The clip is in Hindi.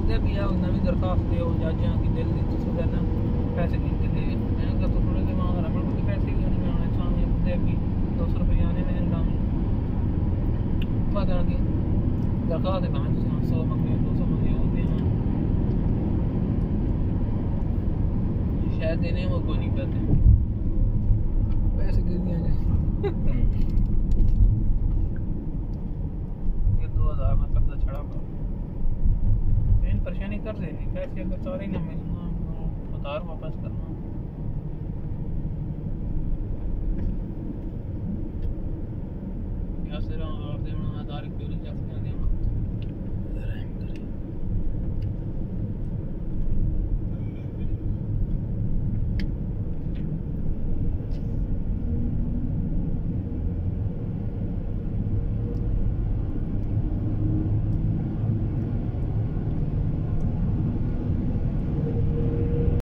मंगते भी है नवी दरखास्त दो जज की दिल दी तुस कहना पैसे गिनते दे मैं तो थोड़े के मांग रहा मैं पैसे क्यों नहीं आने सामने दे भी 200 रुपये आने में नाम पता नहीं दरखास्त कहाँ तुम 100 मंगे 200 मंगे होते हैं शायद देने वो कोई नहीं करते पैसे गिर दिया जाए ये 2000 में कर्जा छड़ा परेशानी कर देनी पैसे अगर सारे ना मिलना उधार वापस करना या सिर और देना आधार क्यों नहीं जा सकते